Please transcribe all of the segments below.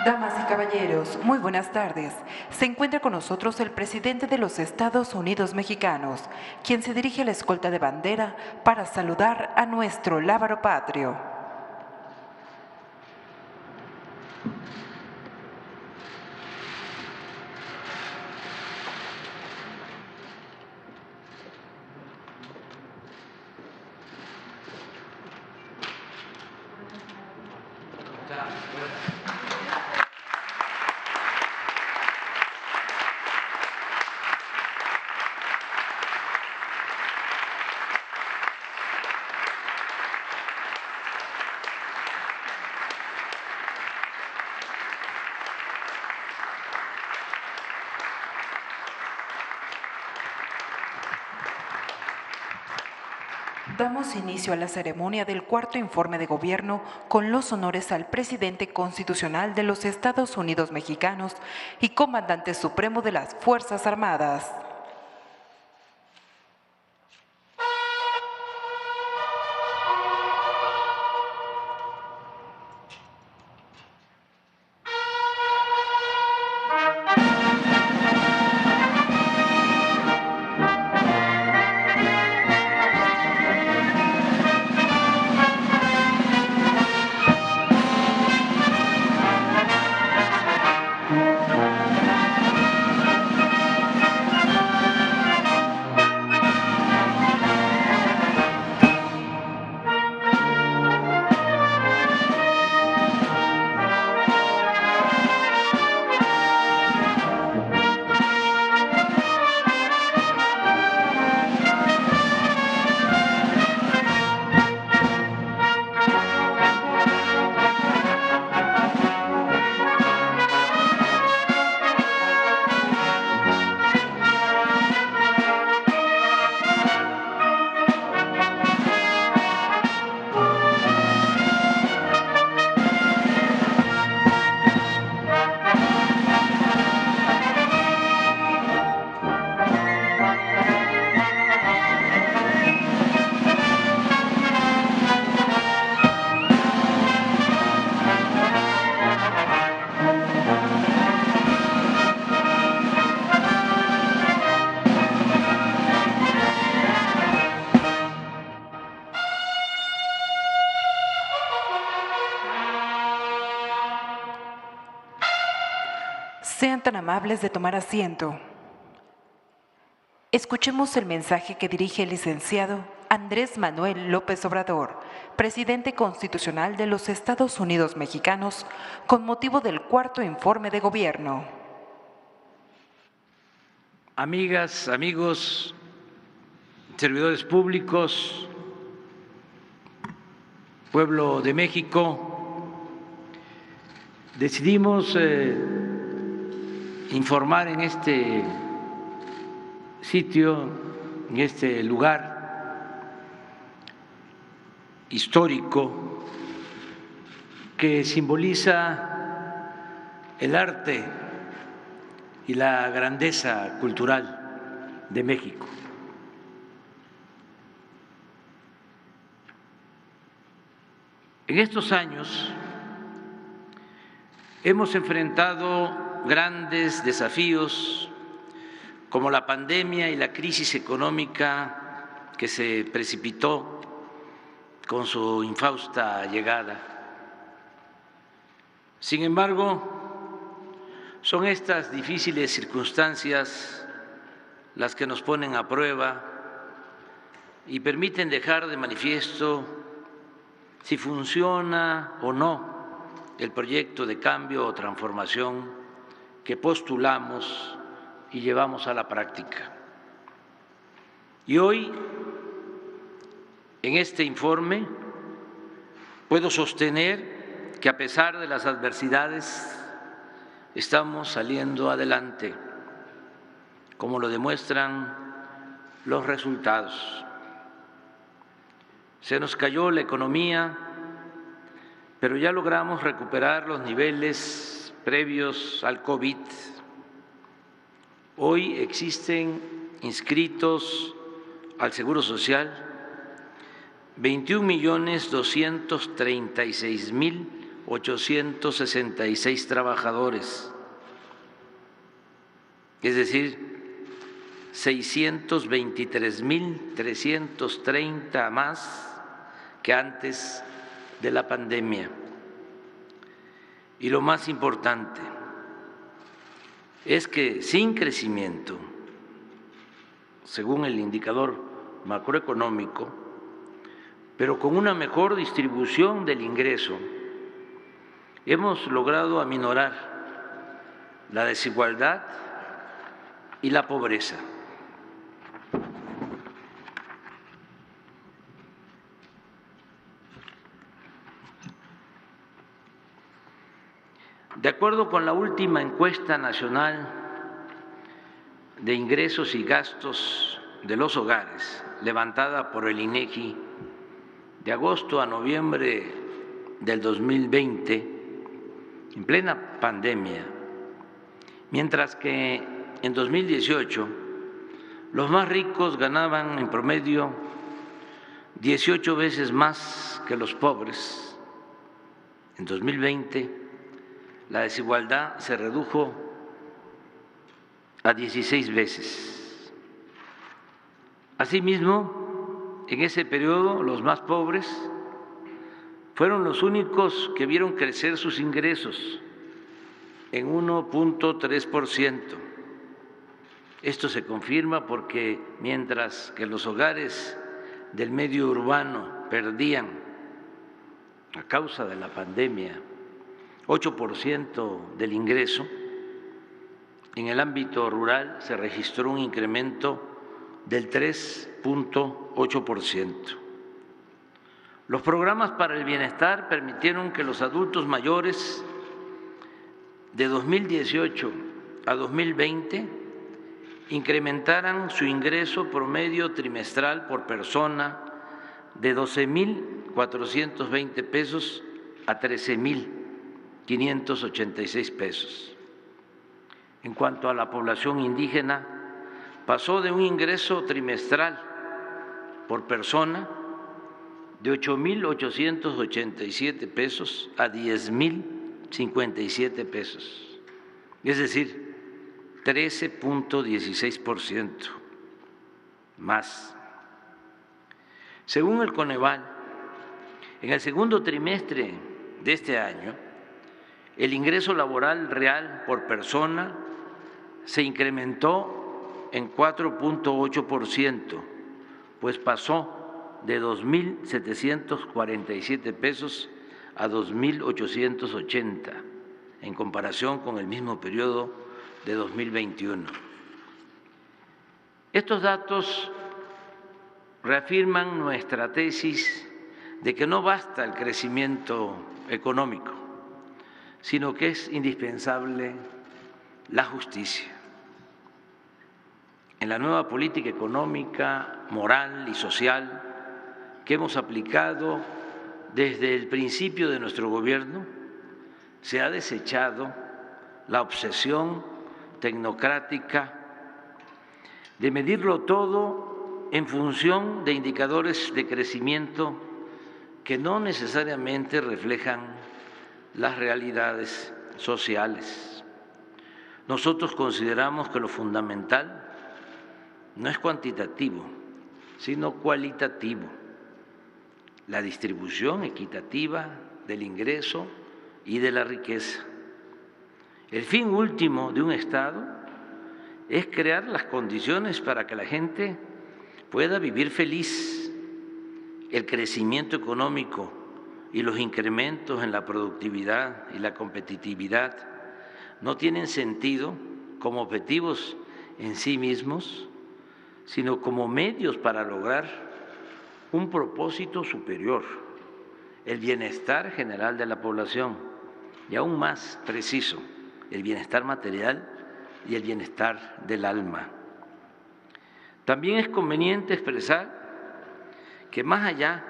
Damas y caballeros, muy buenas tardes. Se encuentra con nosotros el presidente de los Estados Unidos mexicanos, quien se dirige a la escolta de bandera para saludar a nuestro lábaro patrio. Damos inicio a la ceremonia del cuarto informe de gobierno con los honores al presidente constitucional de los Estados Unidos mexicanos y comandante supremo de las Fuerzas Armadas. Sean tan amables de tomar asiento. Escuchemos el mensaje que dirige el licenciado Andrés Manuel López Obrador, presidente constitucional de los Estados Unidos mexicanos, con motivo del cuarto informe de gobierno. Amigas, amigos, servidores públicos, pueblo de México, decidimos informar en este sitio, en este lugar histórico que simboliza el arte y la grandeza cultural de México. En estos años hemos enfrentado grandes desafíos como la pandemia y la crisis económica que se precipitó con su infausta llegada. Sin embargo, son estas difíciles circunstancias las que nos ponen a prueba y permiten dejar de manifiesto si funciona o no el proyecto de cambio o transformación que postulamos y llevamos a la práctica. Y hoy, en este informe, puedo sostener que a pesar de las adversidades estamos saliendo adelante, como lo demuestran los resultados. Se nos cayó la economía, pero ya logramos recuperar los niveles previos al COVID. Hoy existen inscritos al Seguro Social 21.236.000 2.866 trabajadores, es decir, 623.330 más que antes de la pandemia. Y lo más importante es que sin crecimiento, según el indicador macroeconómico, pero con una mejor distribución del ingreso, hemos logrado aminorar la desigualdad y la pobreza. De acuerdo con la última encuesta nacional de ingresos y gastos de los hogares, levantada por el INEGI de agosto a noviembre del 2020, en plena pandemia, mientras que en 2018 los más ricos ganaban en promedio 18 veces más que los pobres, en 2020 la desigualdad se redujo a 16 veces. Asimismo, en ese periodo los más pobres fueron los únicos que vieron crecer sus ingresos en 1.3%. Esto se confirma porque mientras que los hogares del medio urbano perdían, a causa de la pandemia, 8% del ingreso, en el ámbito rural se registró un incremento del 3.8%. Los programas para el bienestar permitieron que los adultos mayores de 2018 a 2020 incrementaran su ingreso promedio trimestral por persona de 12.420 pesos a 13.586 pesos. En cuanto a la población indígena, pasó de un ingreso trimestral por persona de 8.887 pesos a 10.057 pesos, es decir, 13.16% más. Según el Coneval, en el segundo trimestre de este año, el ingreso laboral real por persona se incrementó en 4.8%, pues pasó de 2.747 pesos a 2.880 en comparación con el mismo periodo de 2021. Estos datos reafirman nuestra tesis de que no basta el crecimiento económico, sino que es indispensable la justicia. En la nueva política económica, moral y social que hemos aplicado desde el principio de nuestro gobierno, se ha desechado la obsesión tecnocrática de medirlo todo en función de indicadores de crecimiento que no necesariamente reflejan las realidades sociales. Nosotros consideramos que lo fundamental no es cuantitativo, sino cualitativo, la distribución equitativa del ingreso y de la riqueza. El fin último de un Estado es crear las condiciones para que la gente pueda vivir feliz. El crecimiento económico y los incrementos en la productividad y la competitividad no tienen sentido como objetivos en sí mismos, sino como medios para lograr un propósito superior, el bienestar general de la población y aún más preciso, el bienestar material y el bienestar del alma. También es conveniente expresar que más allá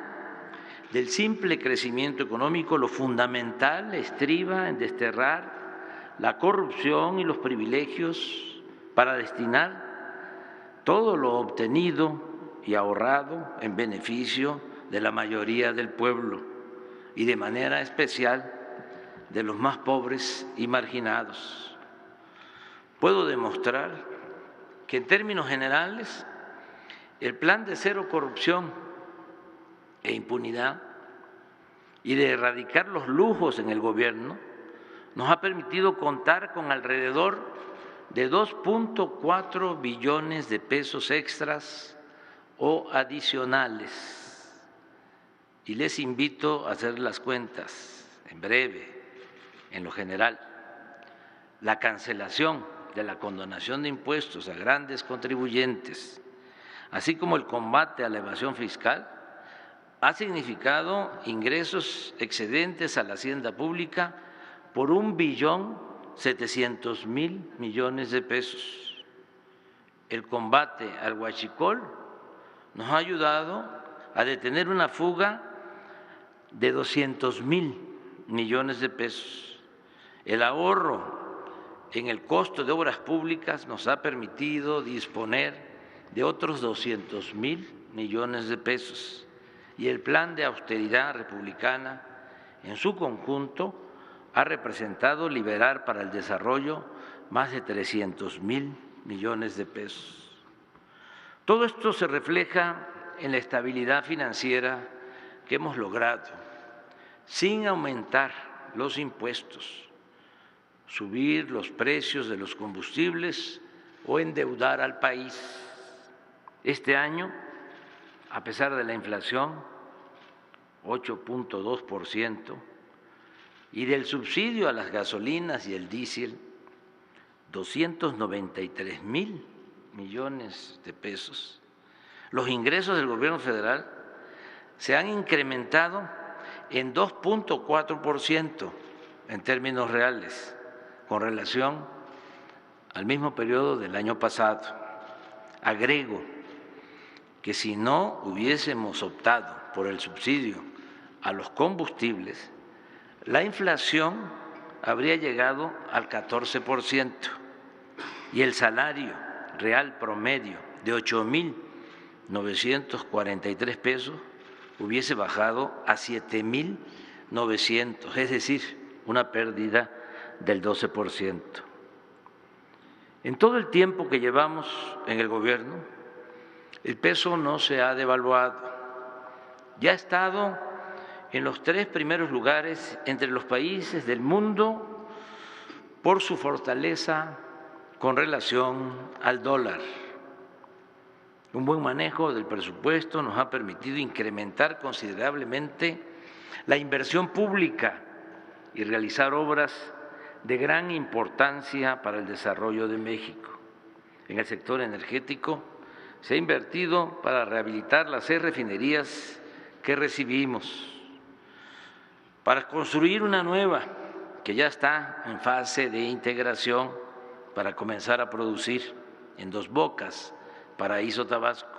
del simple crecimiento económico, lo fundamental estriba en desterrar la corrupción y los privilegios para destinar todo lo obtenido y ahorrado en beneficio de la mayoría del pueblo y de manera especial de los más pobres y marginados. Puedo demostrar que en términos generales el plan de cero corrupción e impunidad y de erradicar los lujos en el gobierno nos ha permitido contar con alrededor de 2.4 billones de pesos extras o adicionales. Y les invito a hacer las cuentas en breve, en lo general. La cancelación de la condonación de impuestos a grandes contribuyentes, así como el combate a la evasión fiscal, ha significado ingresos excedentes a la hacienda pública por 1.700.000 millones de pesos. El combate al huachicol nos ha ayudado a detener una fuga de 200.000 millones de pesos. El ahorro en el costo de obras públicas nos ha permitido disponer de otros 200.000 millones de pesos. Y el plan de austeridad republicana en su conjunto ha representado liberar para el desarrollo más de 300.000 millones de pesos. Todo esto se refleja en la estabilidad financiera que hemos logrado, sin aumentar los impuestos, subir los precios de los combustibles o endeudar al país. Este año, a pesar de la inflación, 8.2%, y del subsidio a las gasolinas y el diésel, 293.000 millones de pesos, los ingresos del gobierno federal se han incrementado en 2.4% en términos reales con relación al mismo periodo del año pasado. Agrego que si no hubiésemos optado por el subsidio a los combustibles, la inflación habría llegado al 14% y el salario real promedio de 8.943 pesos hubiese bajado a 7.900, es decir, una pérdida del 12%. En todo el tiempo que llevamos en el gobierno, el peso no se ha devaluado. Ya ha estado en los 3 primeros lugares entre los países del mundo por su fortaleza con relación al dólar. Un buen manejo del presupuesto nos ha permitido incrementar considerablemente la inversión pública y realizar obras de gran importancia para el desarrollo de México. En el sector energético se ha invertido para rehabilitar las 6 refinerías que recibimos, para construir una nueva que ya está en fase de integración para comenzar a producir en Dos Bocas, Paraíso, Tabasco,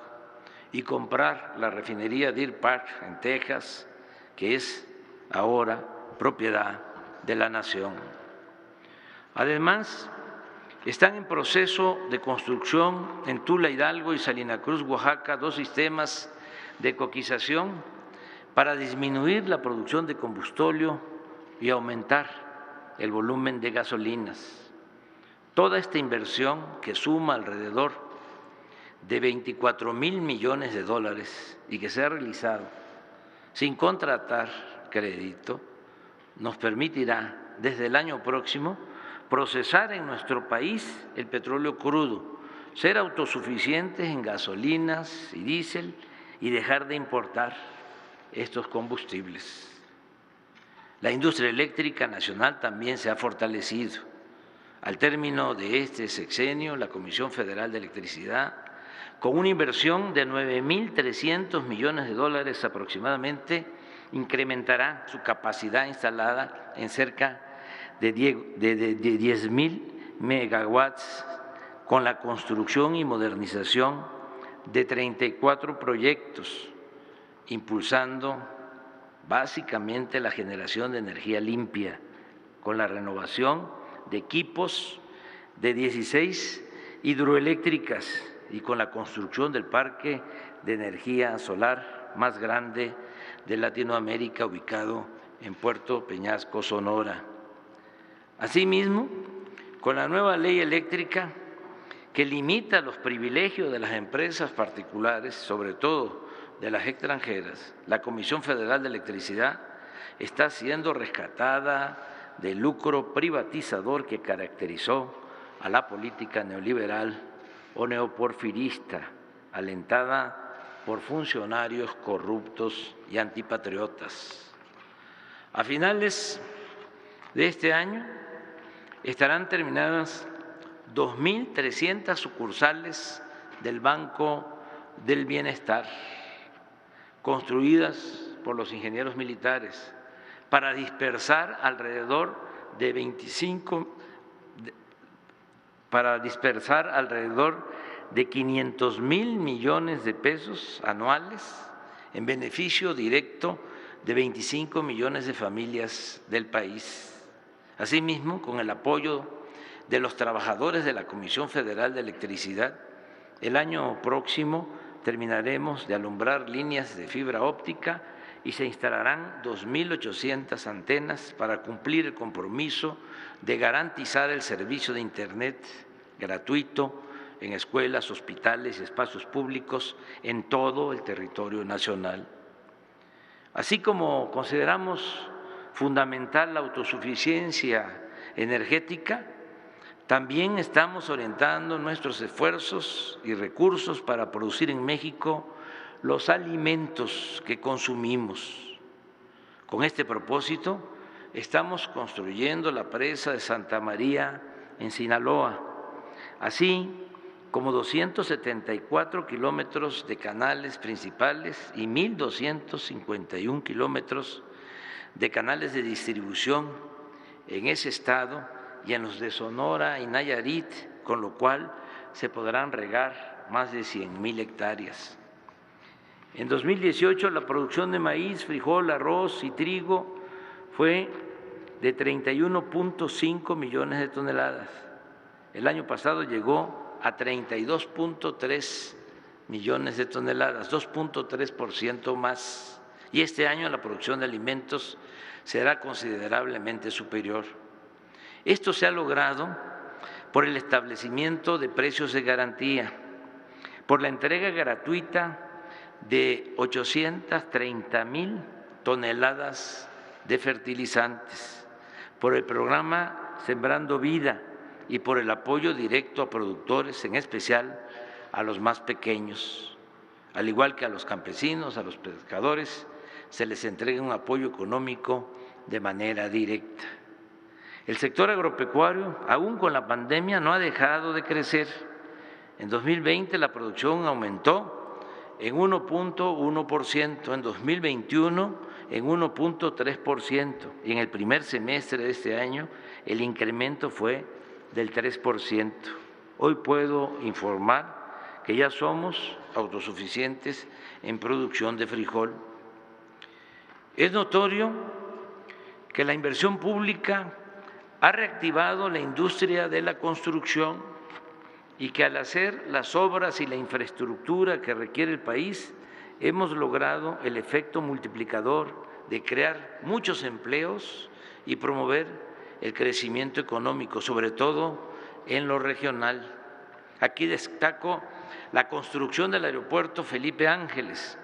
y comprar la refinería Deer Park en Texas, que es ahora propiedad de la nación. Además, están en proceso de construcción en Tula, Hidalgo y Salina Cruz, Oaxaca, 2 sistemas de coquización para disminuir la producción de combustóleo y aumentar el volumen de gasolinas. Toda esta inversión, que suma alrededor de 24.000 millones de dólares y que se ha realizado sin contratar crédito, nos permitirá desde el año próximo procesar en nuestro país el petróleo crudo, ser autosuficientes en gasolinas y diésel y dejar de importar estos combustibles. La industria eléctrica nacional también se ha fortalecido. Al término de este sexenio, la Comisión Federal de Electricidad, con una inversión de 9.300 millones de dólares aproximadamente, incrementará su capacidad instalada en cerca de 10.000 megawatts con la construcción y modernización de 34 proyectos, impulsando básicamente la generación de energía limpia con la renovación de equipos de 16 hidroeléctricas y con la construcción del parque de energía solar más grande de Latinoamérica, ubicado en Puerto Peñasco, Sonora. Asimismo, con la nueva ley eléctrica que limita los privilegios de las empresas particulares, sobre todo de las extranjeras, la Comisión Federal de Electricidad está siendo rescatada del lucro privatizador que caracterizó a la política neoliberal o neoporfirista, alentada por funcionarios corruptos y antipatriotas. A finales de este año estarán terminadas 2.300 sucursales del Banco del Bienestar, construidas por los ingenieros militares para dispersar alrededor de 500,000 millones de pesos anuales en beneficio directo de 25 millones de familias del país. Asimismo, con el apoyo de los trabajadores de la Comisión Federal de Electricidad, el año próximo terminaremos de alumbrar líneas de fibra óptica y se instalarán 2.800 antenas para cumplir el compromiso de garantizar el servicio de Internet gratuito en escuelas, hospitales y espacios públicos en todo el territorio nacional. Así como consideramos fundamental la autosuficiencia energética, también estamos orientando nuestros esfuerzos y recursos para producir en México los alimentos que consumimos. Con este propósito, estamos construyendo la presa de Santa María en Sinaloa, así como 274 kilómetros de canales principales y 1.251 kilómetros de canales de distribución en ese estado y en los de Sonora y Nayarit, con lo cual se podrán regar más de 100,000 hectáreas. En 2018 la producción de maíz, frijol, arroz y trigo fue de 31.5 millones de toneladas. El año pasado llegó a 32.3 millones de toneladas, 2.3% más. Y este año la producción de alimentos será considerablemente superior. Esto se ha logrado por el establecimiento de precios de garantía, por la entrega gratuita de 830,000 toneladas de fertilizantes, por el programa Sembrando Vida y por el apoyo directo a productores, en especial a los más pequeños, al igual que a los campesinos, a los pescadores, se les entrega un apoyo económico de manera directa. El sector agropecuario, aún con la pandemia, no ha dejado de crecer. En 2020 la producción aumentó en 1.1%, en 2021 en 1.3% y en el primer semestre de este año el incremento fue del 3%. Hoy puedo informar que ya somos autosuficientes en producción de frijol. Es notorio que la inversión pública ha reactivado la industria de la construcción y que al hacer las obras y la infraestructura que requiere el país, hemos logrado el efecto multiplicador de crear muchos empleos y promover el crecimiento económico, sobre todo en lo regional. Aquí destaco la construcción del aeropuerto Felipe Ángeles,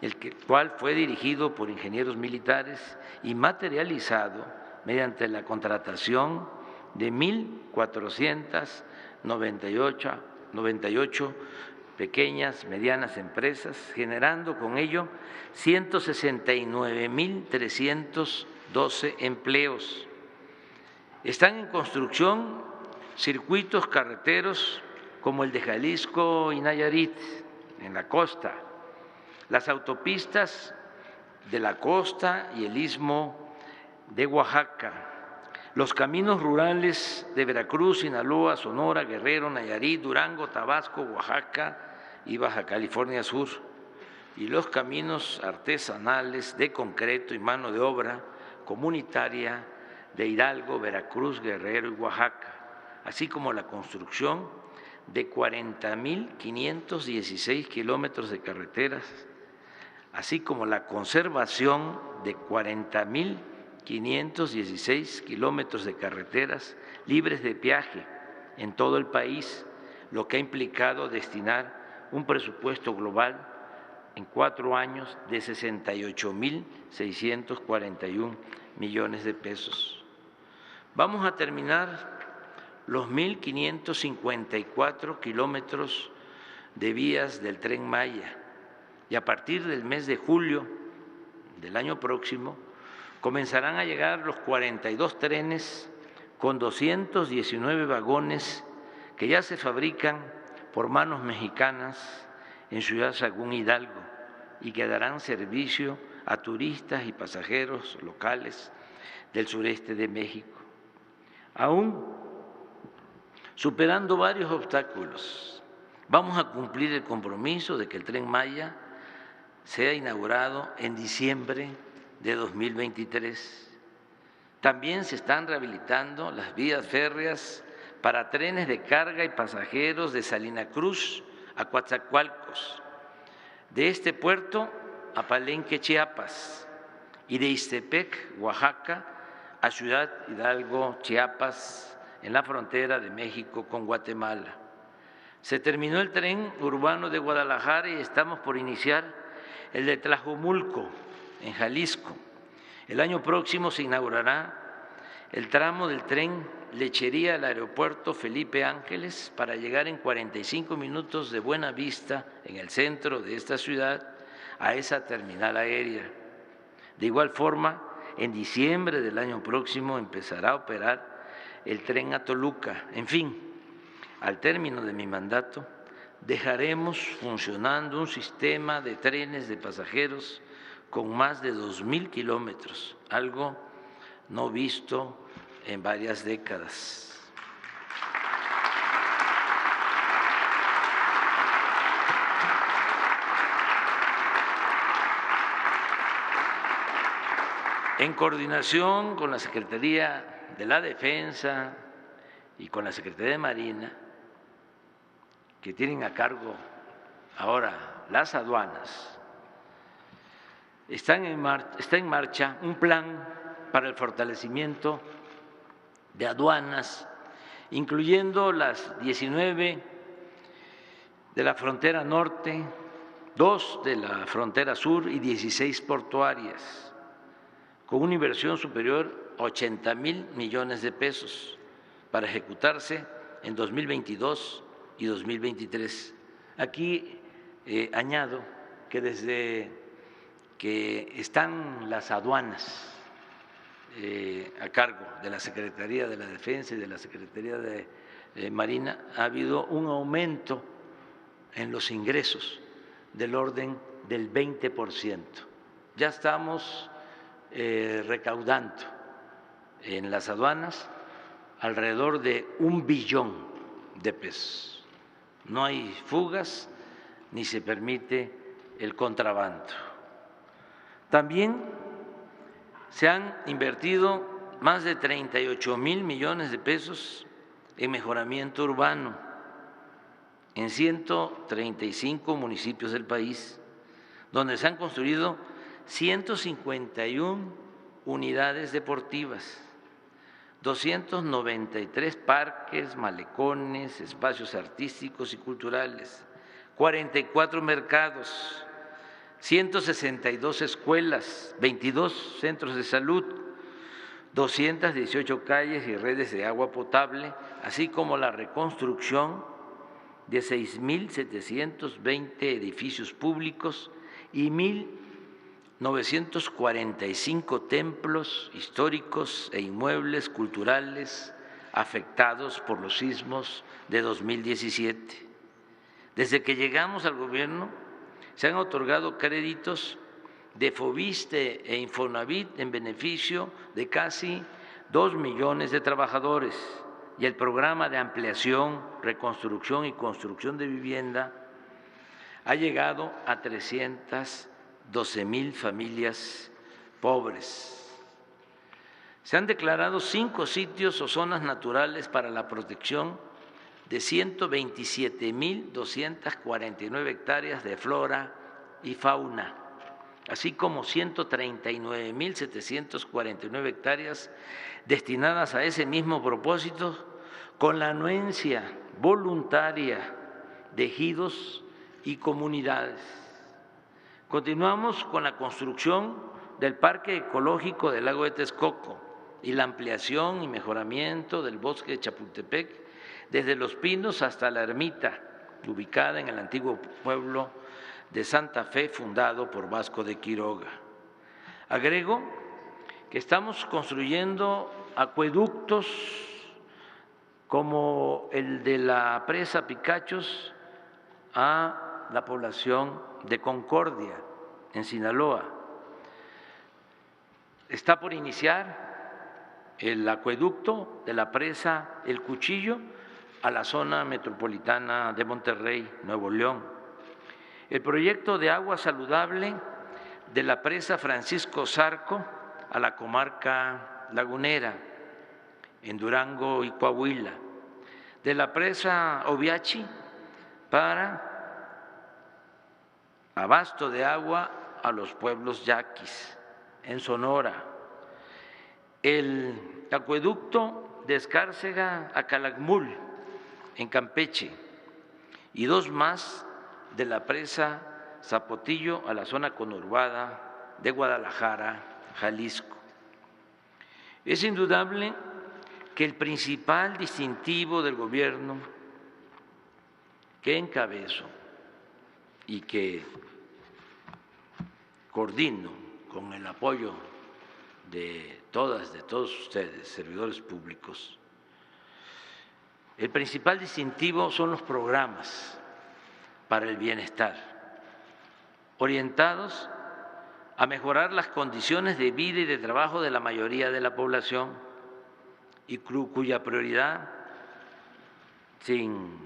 el cual fue dirigido por ingenieros militares y materializado mediante la contratación de 1.498 pequeñas, medianas empresas, generando con ello 169.312 empleos. Están en construcción circuitos carreteros como el de Jalisco y Nayarit, en la costa, las autopistas de la costa y el istmo de Oaxaca, los caminos rurales de Veracruz, Sinaloa, Sonora, Guerrero, Nayarit, Durango, Tabasco, Oaxaca y Baja California Sur, y los caminos artesanales de concreto y mano de obra comunitaria de Hidalgo, Veracruz, Guerrero y Oaxaca, así como la construcción de 40.516 kilómetros de carreteras, así como la conservación de 40.000 516 kilómetros de carreteras libres de peaje en todo el país, lo que ha implicado destinar un presupuesto global en 4 años de 68.641 millones de pesos. Vamos a terminar los 1.554 kilómetros de vías del Tren Maya y a partir del mes de julio del año próximo comenzarán a llegar los 42 trenes con 219 vagones que ya se fabrican por manos mexicanas en Ciudad Sagún, Hidalgo, y que darán servicio a turistas y pasajeros locales del sureste de México. Aún superando varios obstáculos, vamos a cumplir el compromiso de que el Tren Maya sea inaugurado en diciembre de 2023. También se están rehabilitando las vías férreas para trenes de carga y pasajeros de Salina Cruz a Coatzacoalcos, de este puerto a Palenque, Chiapas, y de Ixtepec, Oaxaca, a Ciudad Hidalgo, Chiapas, en la frontera de México con Guatemala. Se terminó el tren urbano de Guadalajara y estamos por iniciar el de Tlajomulco, en Jalisco. El año próximo se inaugurará el tramo del tren Lechería al aeropuerto Felipe Ángeles para llegar en 45 minutos de Buenavista, en el centro de esta ciudad, a esa terminal aérea. De igual forma, en diciembre del año próximo empezará a operar el tren a Toluca. En fin, al término de mi mandato, dejaremos funcionando un sistema de trenes de pasajeros con más de 2.000 kilómetros, algo no visto en varias décadas. En coordinación con la Secretaría de la Defensa y con la Secretaría de Marina, que tienen a cargo ahora las aduanas, está en marcha un plan para el fortalecimiento de aduanas, incluyendo las 19 de la frontera norte, 2 de la frontera sur y 16 portuarias, con una inversión superior a 80,000 millones de pesos para ejecutarse en 2022 y 2023. Aquí añado que desde que están las aduanas a cargo de la Secretaría de la Defensa y de la Secretaría de Marina, ha habido un aumento en los ingresos del orden del 20%. Ya estamos recaudando en las aduanas alrededor de 1 billón de pesos. No hay fugas ni se permite el contrabando. También se han invertido más de 38,000 millones de pesos en mejoramiento urbano en 135 municipios del país, donde se han construido 151 unidades deportivas, 293 parques, malecones, espacios artísticos y culturales, 44 mercados, 162 escuelas, 22 centros de salud, 218 calles y redes de agua potable, así como la reconstrucción de 6.720 edificios públicos y 1.945 templos históricos e inmuebles culturales afectados por los sismos de 2017. Desde que llegamos al gobierno, se han otorgado créditos de Foviste e Infonavit en beneficio de casi 2 millones de trabajadores, y el programa de ampliación, reconstrucción y construcción de vivienda ha llegado a 312,000 familias pobres. Se han declarado 5 sitios o zonas naturales para la protección de 127,249 hectáreas de flora y fauna, así como 139.749 hectáreas destinadas a ese mismo propósito, con la anuencia voluntaria de ejidos y comunidades. Continuamos con la construcción del Parque Ecológico del Lago de Texcoco y la ampliación y mejoramiento del bosque de Chapultepec, desde Los Pinos hasta la Ermita, ubicada en el antiguo pueblo de Santa Fe, fundado por Vasco de Quiroga. Agrego que estamos construyendo acueductos como el de la presa Picachos a la población de Concordia, en Sinaloa. Está por iniciar el acueducto de la presa El Cuchillo a la zona metropolitana de Monterrey, Nuevo León. El proyecto de agua saludable de la presa Francisco Zarco a la comarca lagunera, en Durango y Coahuila. De la presa Oviachi para abasto de agua a los pueblos yaquis, en Sonora. El acueducto de Escárcega a Calakmul, en Campeche, y dos más de la presa Zapotillo a la zona conurbada de Guadalajara, Jalisco. Es indudable que el principal distintivo del gobierno que encabezo y que coordino con el apoyo de todos ustedes, servidores públicos, el principal distintivo son los programas para el bienestar, orientados a mejorar las condiciones de vida y de trabajo de la mayoría de la población y cuya prioridad, sin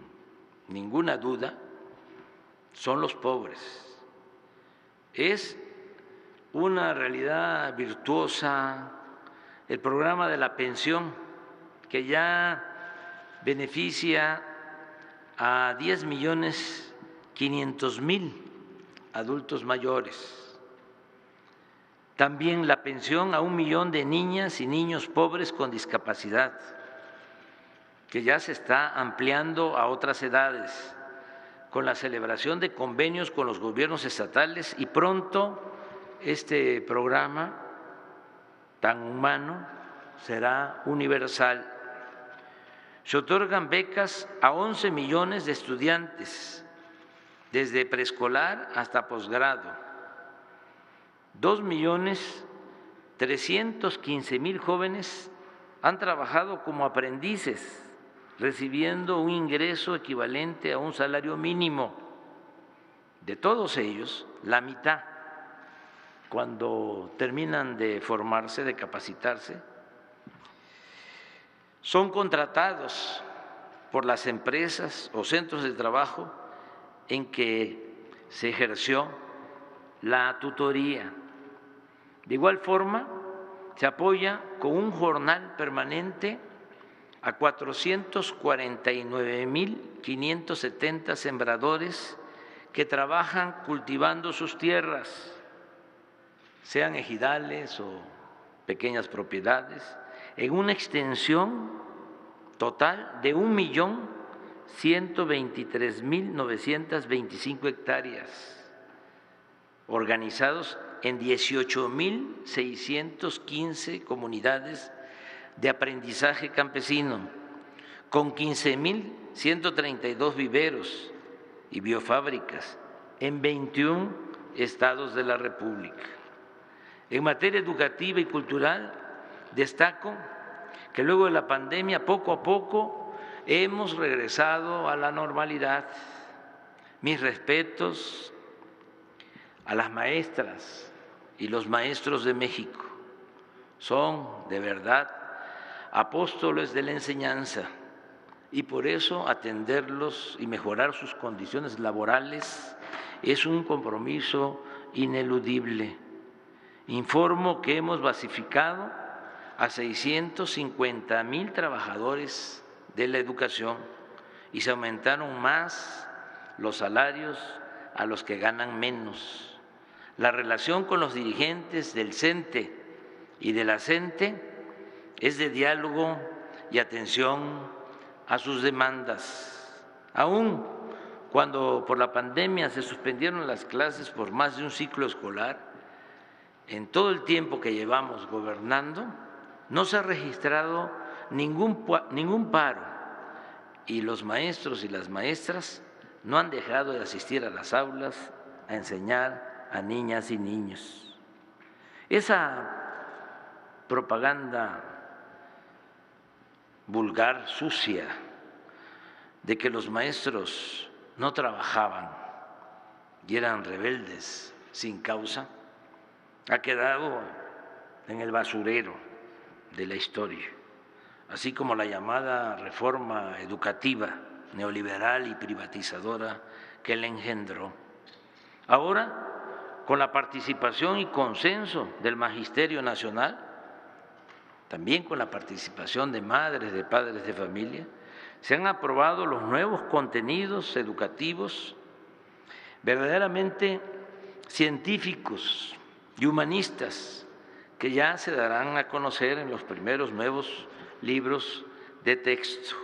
ninguna duda, son los pobres. Es una realidad virtuosa el programa de la pensión, que ya beneficia a 10.500.000 adultos mayores. También la pensión a 1 millón de niñas y niños pobres con discapacidad, que ya se está ampliando a otras edades, con la celebración de convenios con los gobiernos estatales, y pronto este programa tan humano será universal. Se otorgan becas a 11 millones de estudiantes, desde preescolar hasta posgrado. 2.315.000 jóvenes han trabajado como aprendices, recibiendo un ingreso equivalente a un salario mínimo. De todos ellos, la mitad, cuando terminan de formarse, de capacitarse, son contratados por las empresas o centros de trabajo en que se ejerció la tutoría. De igual forma, se apoya con un jornal permanente a 449.570 sembradores que trabajan cultivando sus tierras, sean ejidales o pequeñas propiedades, en una extensión total de 1.123.925 hectáreas, organizados en 18.615 comunidades de aprendizaje campesino, con 15.132 viveros y biofábricas en 21 estados de la República. En materia educativa y cultural, destaco que luego de la pandemia, poco a poco, hemos regresado a la normalidad. Mis respetos a las maestras y los maestros de México. Son de verdad apóstoles de la enseñanza, y por eso atenderlos y mejorar sus condiciones laborales es un compromiso ineludible. Informo que hemos basificado a 650.000 trabajadores de la educación y se aumentaron más los salarios a los que ganan menos. La relación con los dirigentes del CENTE y de la CENTE es de diálogo y atención a sus demandas. Aún cuando por la pandemia se suspendieron las clases por más de un ciclo escolar, en todo el tiempo que llevamos gobernando, no se ha registrado ningún paro y los maestros y las maestras no han dejado de asistir a las aulas a enseñar a niñas y niños. Esa propaganda vulgar, sucia, de que los maestros no trabajaban y eran rebeldes sin causa, ha quedado en el basurero de la historia, así como la llamada reforma educativa neoliberal y privatizadora que la engendró. Ahora, con la participación y consenso del Magisterio Nacional, también con la participación de madres, de padres de familia, se han aprobado los nuevos contenidos educativos verdaderamente científicos y humanistas que ya se darán a conocer en los primeros nuevos libros de texto.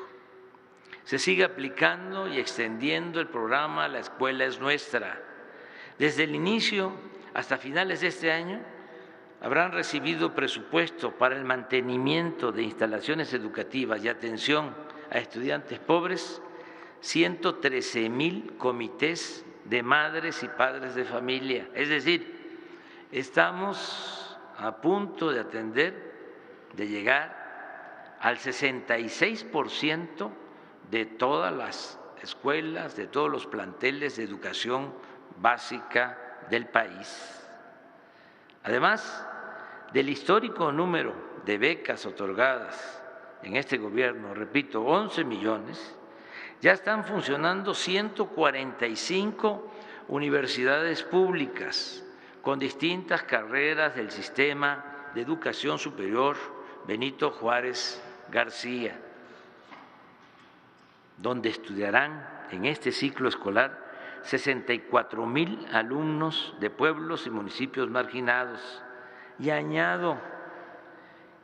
Se sigue aplicando y extendiendo el programa La Escuela es Nuestra. Desde el inicio hasta finales de este año habrán recibido presupuesto para el mantenimiento de instalaciones educativas y atención a estudiantes pobres 113,000 comités de madres y padres de familia. Es decir, estamos a punto de atender, de llegar al 66% de todas las escuelas, de todos los planteles de educación básica del país. Además del histórico número de becas otorgadas en este gobierno, repito, 11 millones, ya están funcionando 145 universidades públicas con distintas carreras del sistema de educación superior Benito Juárez García, donde estudiarán en este ciclo escolar 64,000 alumnos de pueblos y municipios marginados. Y añado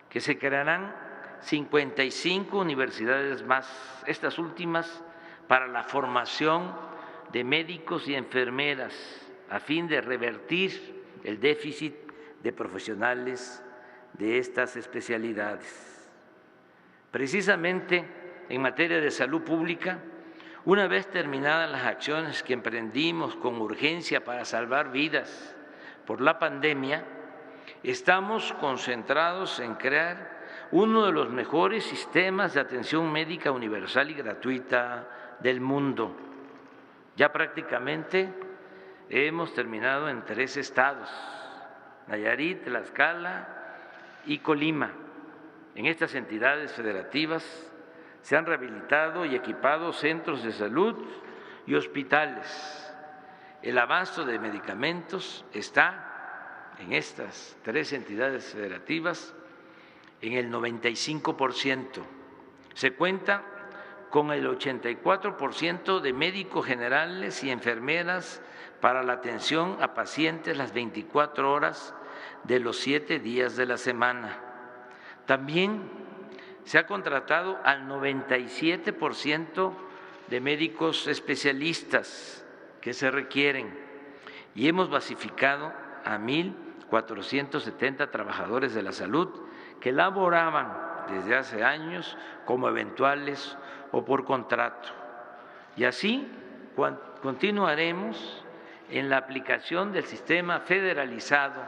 que se crearán 55 universidades más, estas últimas para la formación de médicos y enfermeras, a fin de revertir el déficit de profesionales de estas especialidades. Precisamente en materia de salud pública, una vez terminadas las acciones que emprendimos con urgencia para salvar vidas por la pandemia, estamos concentrados en crear uno de los mejores sistemas de atención médica universal y gratuita del mundo. Ya prácticamente hemos terminado en 3 estados, Nayarit, Tlaxcala y Colima. En estas entidades federativas se han rehabilitado y equipado centros de salud y hospitales. El abasto de medicamentos está en estas 3 entidades federativas en el 95%. Se cuenta con el 84% de médicos generales y enfermeras para la atención a pacientes las 24 horas de los 7 días de la semana. También se ha contratado al 97% de médicos especialistas que se requieren y hemos basificado a 1,470 trabajadores de la salud que laboraban desde hace años como eventuales o por contrato. Y así continuaremos en la aplicación del sistema federalizado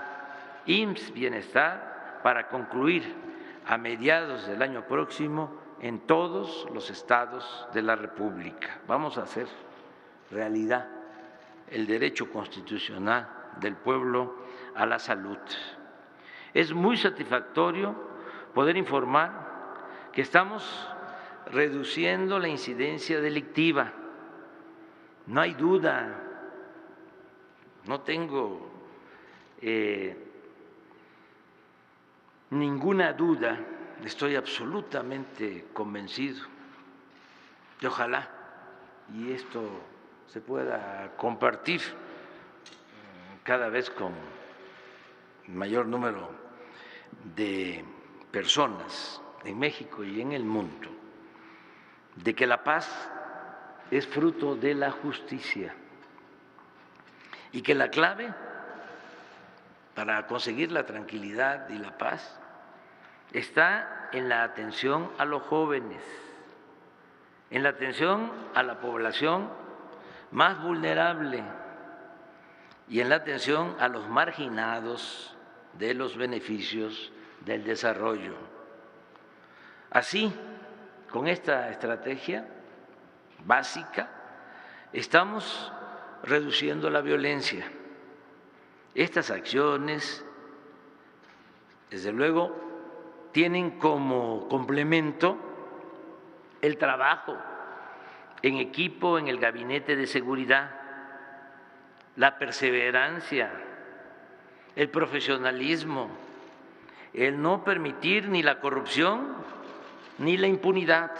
IMSS Bienestar para concluir a mediados del año próximo en todos los estados de la República. Vamos a hacer realidad el derecho constitucional del pueblo a la salud. Es muy satisfactorio poder informar que estamos reduciendo la incidencia delictiva. No hay duda, no tengo ninguna duda, estoy absolutamente convencido y ojalá y esto se pueda compartir cada vez con mayor número de personas en México y en el mundo, de que la paz es fruto de la justicia y que la clave para conseguir la tranquilidad y la paz está en la atención a los jóvenes, en la atención a la población más vulnerable y en la atención a los marginados de los beneficios del desarrollo. Así, con esta estrategia básica, estamos reduciendo la violencia. Estas acciones, desde luego, tienen como complemento el trabajo en equipo en el Gabinete de Seguridad, la perseverancia, el profesionalismo, el no permitir ni la corrupción ni la impunidad.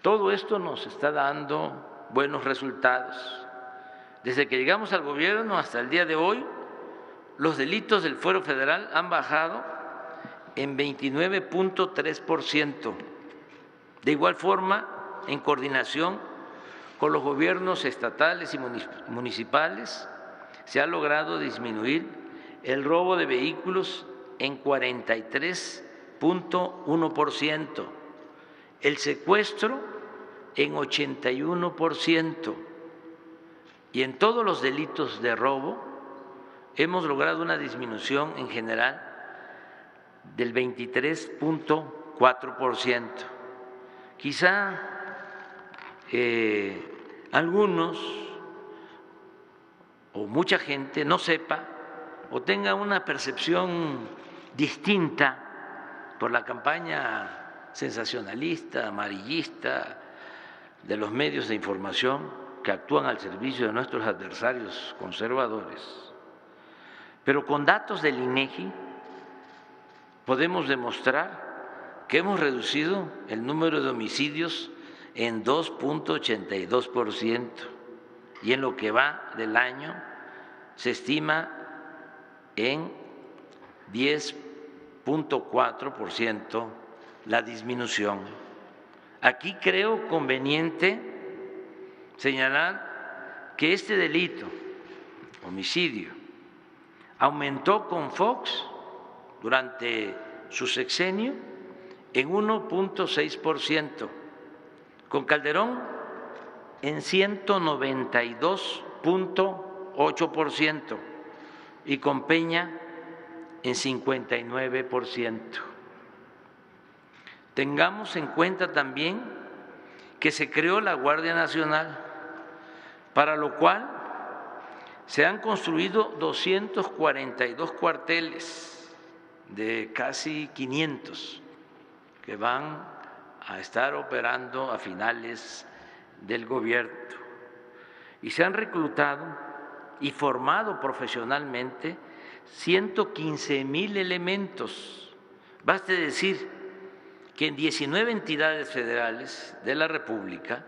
Todo esto nos está dando buenos resultados. Desde que llegamos al gobierno hasta el día de hoy, los delitos del fuero federal han bajado en 29.3%. De igual forma, en coordinación con los gobiernos estatales y municipales, se ha logrado disminuir el robo de vehículos en 43.1%, el secuestro en 81%, y en todos los delitos de robo hemos logrado una disminución en general del 23.4%. Quizá algunos o mucha gente no sepa o tenga una percepción distinta por la campaña sensacionalista, amarillista de los medios de información que actúan al servicio de nuestros adversarios conservadores. Pero con datos del INEGI podemos demostrar que hemos reducido el número de homicidios en 2.82%, y en lo que va del año se estima en 10.4% la disminución. Aquí creo conveniente señalar que este delito, homicidio, aumentó con Fox durante su sexenio en 1.6%, con Calderón en 192.8% y con Peña en 59%. Tengamos en cuenta también que se creó la Guardia Nacional, para lo cual se han construido 242 cuarteles de casi 500 que van a estar operando a finales del gobierno, y se han reclutado y formado profesionalmente 115,000 elementos. Baste decir que en 19 entidades federales de la República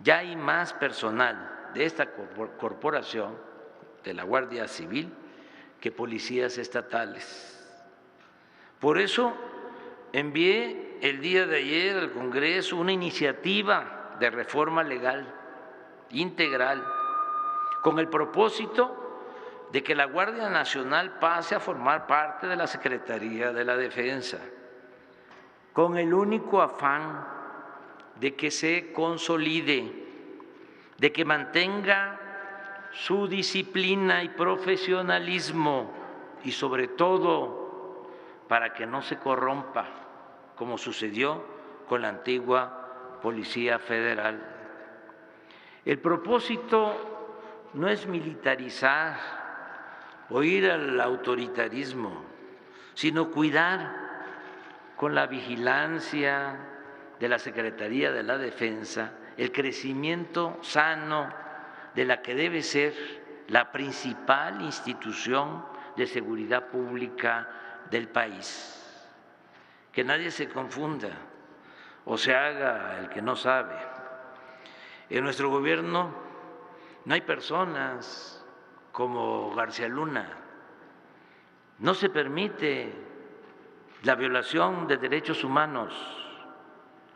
ya hay más personal de esta corporación, de la Guardia Civil, que policías estatales. Por eso envié el día de ayer al Congreso una iniciativa de reforma legal integral con el propósito de que la Guardia Nacional pase a formar parte de la Secretaría de la Defensa, con el único afán de que se consolide, de que mantenga su disciplina y profesionalismo, y sobre todo para que no se corrompa, como sucedió con la antigua Policía Federal. El propósito no es militarizar o ir al autoritarismo, sino cuidar con la vigilancia de la Secretaría de la Defensa el crecimiento sano de la que debe ser la principal institución de seguridad pública del país. Que nadie se confunda o se haga el que no sabe. En nuestro gobierno No hay personas como García Luna. No se permite la violación de derechos humanos.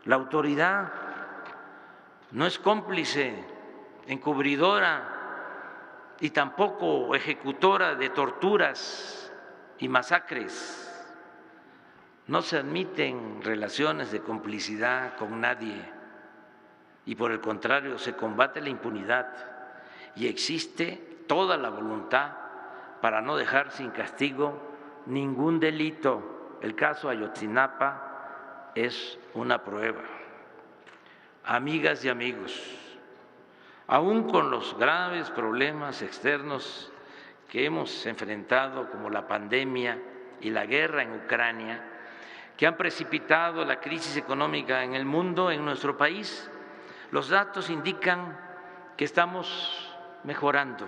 La autoridad no es cómplice, encubridora y tampoco ejecutora de torturas y masacres. No se admiten relaciones de complicidad con nadie y por el contrario se combate la impunidad y existe toda la voluntad para no dejar sin castigo ningún delito. El caso Ayotzinapa es una prueba. Amigas y amigos, aún con los graves problemas externos que hemos enfrentado, como la pandemia y la guerra en Ucrania, que han precipitado la crisis económica en el mundo, en nuestro país, los datos indican que estamos mejorando.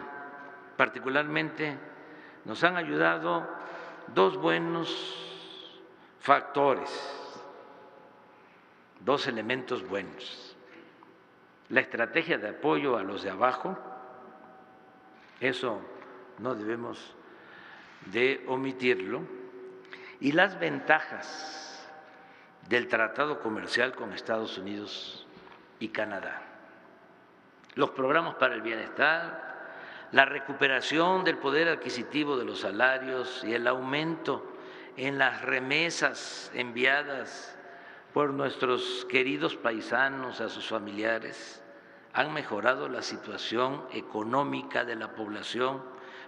Particularmente nos han ayudado dos buenos factores, dos elementos buenos. La estrategia de apoyo a los de abajo, eso no debemos de omitirlo, y las ventajas del tratado comercial con Estados Unidos y Canadá. Los programas para el bienestar, la recuperación del poder adquisitivo de los salarios y el aumento en las remesas enviadas por nuestros queridos paisanos a sus familiares han mejorado la situación económica de la población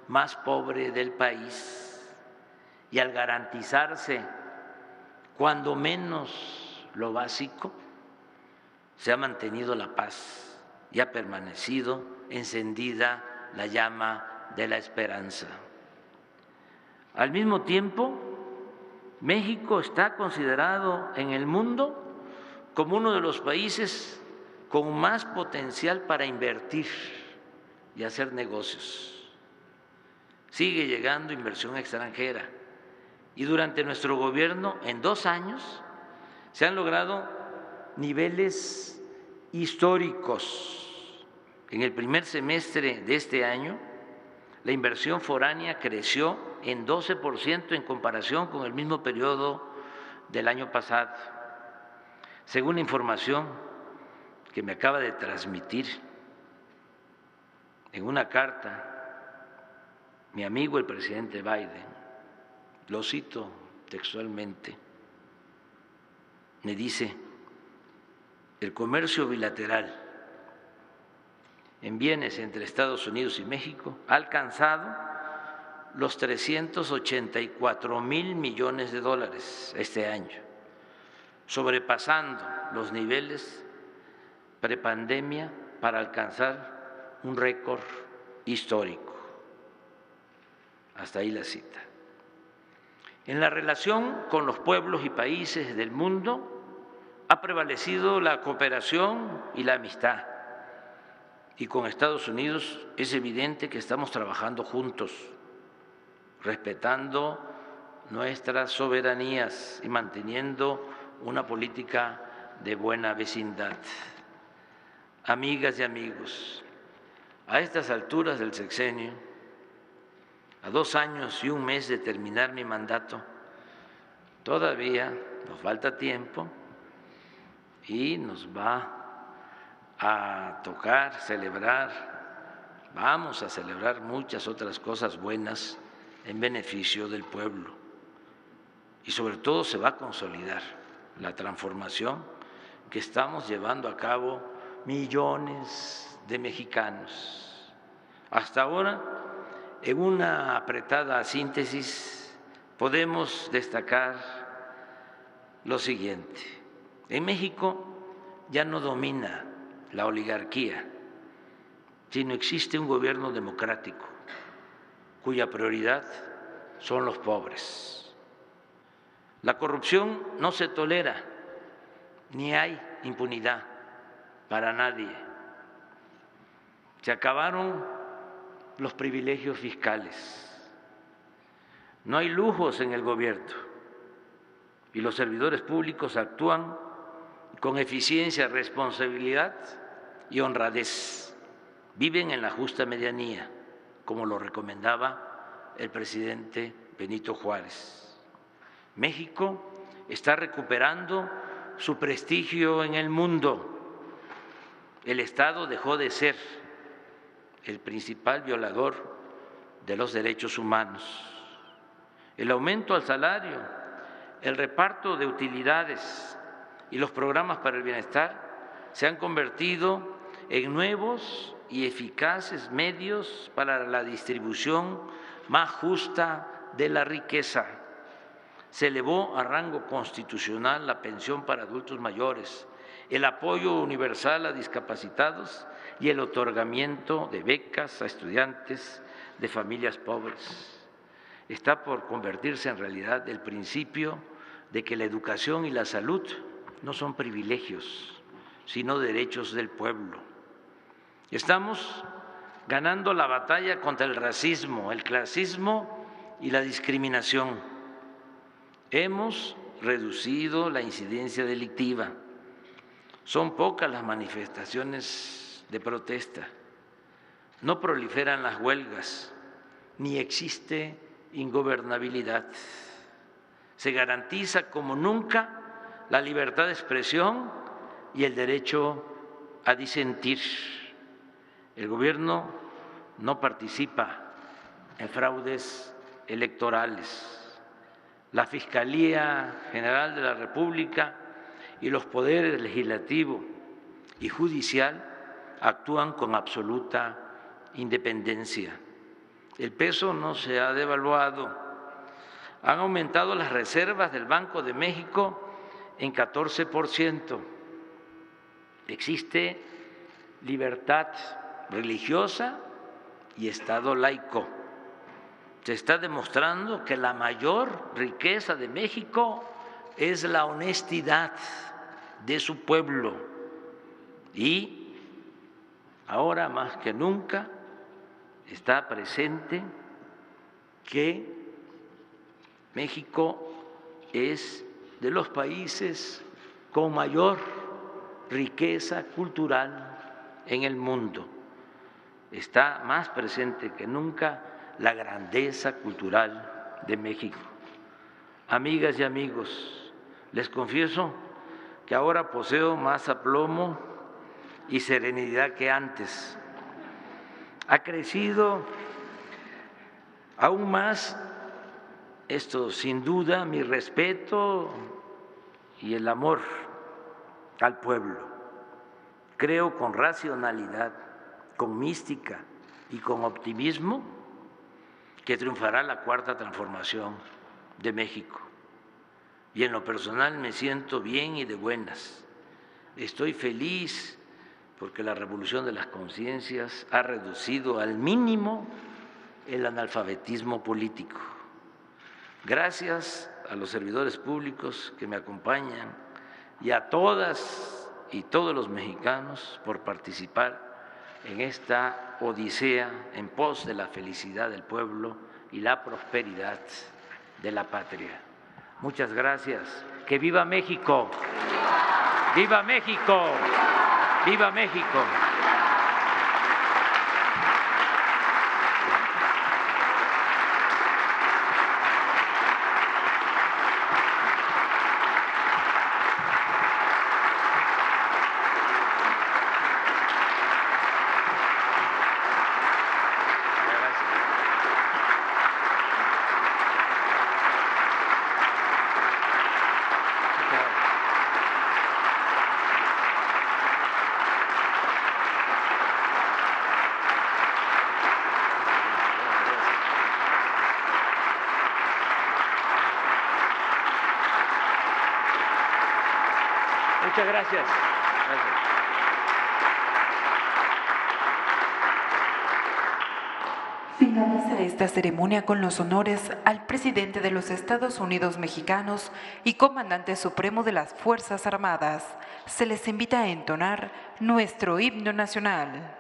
más pobre del país. Y al garantizarse cuando menos lo básico, se ha mantenido la paz y ha permanecido encendida la llama de la esperanza. Al mismo tiempo, México está considerado en el mundo como uno de los países con más potencial para invertir y hacer negocios. Sigue llegando inversión extranjera y durante nuestro gobierno, en 2 años, se han logrado niveles históricos. En el primer semestre de este año, la inversión foránea creció en 12% en comparación con el mismo periodo del año pasado, según la información que me acaba de transmitir en una carta mi amigo el presidente Biden. Lo cito textualmente, me dice: el comercio bilateral en bienes entre Estados Unidos y México ha alcanzado los 384,000 millones de dólares este año, sobrepasando los niveles prepandemia para alcanzar un récord histórico. Hasta ahí la cita. En la relación con los pueblos y países del mundo ha prevalecido la cooperación y la amistad. Y con Estados Unidos es evidente que estamos trabajando juntos, respetando nuestras soberanías y manteniendo una política de buena vecindad. Amigas y amigos, a estas alturas del sexenio, a 2 años y 1 mes de terminar mi mandato, todavía nos falta tiempo y nos va a tocar celebrar, vamos a celebrar muchas otras cosas buenas en beneficio del pueblo. Y sobre todo se va a consolidar la transformación que estamos llevando a cabo millones de mexicanos. Hasta ahora, en una apretada síntesis, podemos destacar lo siguiente: en México ya no domina la oligarquía, sino existe un gobierno democrático cuya prioridad son los pobres. La corrupción no se tolera, ni hay impunidad para nadie. Se acabaron los privilegios fiscales. No hay lujos en el gobierno y los servidores públicos actúan con eficiencia, responsabilidad y honradez. viven en la justa medianía, como lo recomendaba el presidente Benito Juárez. México está recuperando su prestigio en el mundo. El Estado dejó de ser el principal violador de los derechos humanos. El aumento al salario, el reparto de utilidades y los programas para el bienestar se han convertido en nuevos y eficaces medios para la distribución más justa de la riqueza. Se elevó a rango constitucional la pensión para adultos mayores, el apoyo universal a discapacitados y el otorgamiento de becas a estudiantes de familias pobres. Está por convertirse en realidad el principio de que la educación y la salud no son privilegios, sino derechos del pueblo. Estamos ganando la batalla contra el racismo, el clasismo y la discriminación. Hemos reducido la incidencia delictiva. Son pocas las manifestaciones de protesta. No proliferan las huelgas, ni existe ingobernabilidad. Se garantiza como nunca la libertad de expresión y el derecho a disentir. El gobierno no participa en fraudes electorales. La Fiscalía General de la República y los poderes legislativo y judicial actúan con absoluta independencia. El peso no se ha devaluado. Han aumentado las reservas del Banco de México en 14%. Existe libertad religiosa y Estado laico. Se está demostrando que la mayor riqueza de México es la honestidad de su pueblo y ahora más que nunca está presente que México es de los países con mayor riqueza cultural en el mundo. Está más presente que nunca la grandeza cultural de México. Amigas y amigos, les confieso que ahora poseo más aplomo y serenidad que antes. Ha crecido aún más, esto sin duda, mi respeto y el amor al pueblo. Creo con racionalidad, con mística y con optimismo que triunfará la cuarta transformación de México. Y en lo personal me siento bien y de buenas. Estoy feliz porque la revolución de las conciencias ha reducido al mínimo el analfabetismo político. Gracias a los servidores públicos que me acompañan y a todas y todos los mexicanos por participar en esta odisea en pos de la felicidad del pueblo y la prosperidad de la patria. Muchas gracias. ¡Que viva México! ¡Viva México! ¡Viva México! Muchas gracias. Finaliza esta ceremonia con los honores al presidente de los Estados Unidos mexicanos y comandante supremo de las Fuerzas Armadas. Se les invita a entonar nuestro himno nacional.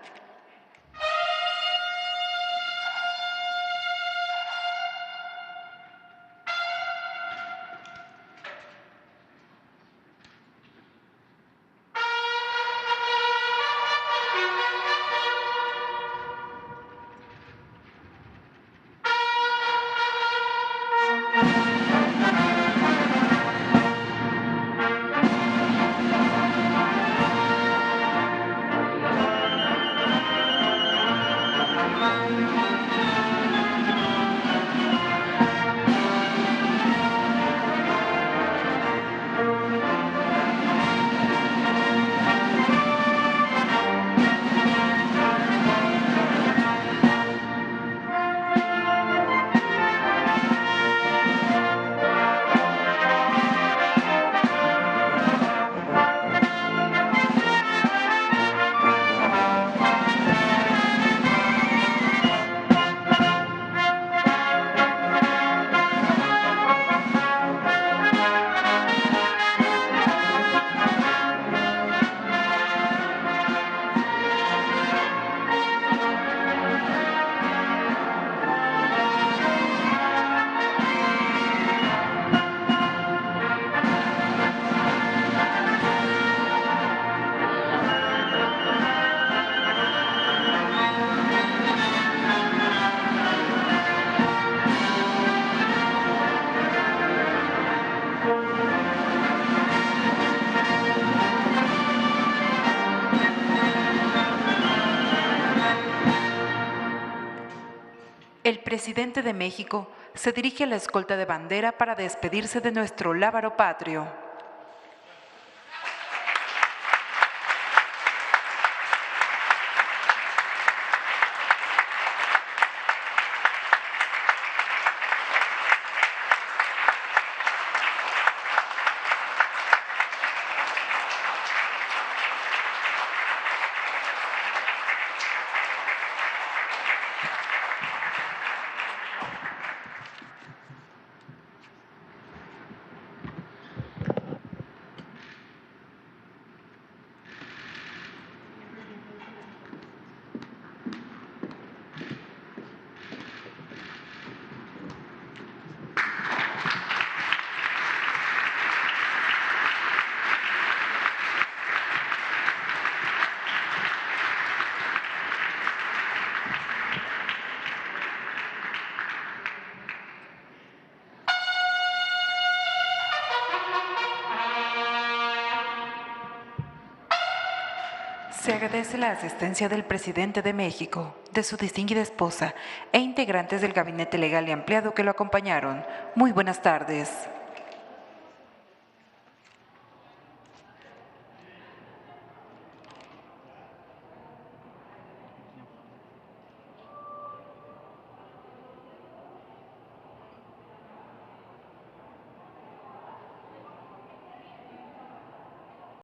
presidente de México se dirige a la escolta de bandera para despedirse de nuestro lábaro patrio. Se agradece la asistencia del presidente de México, de su distinguida esposa e integrantes del gabinete legal y ampliado que lo acompañaron. Muy buenas tardes.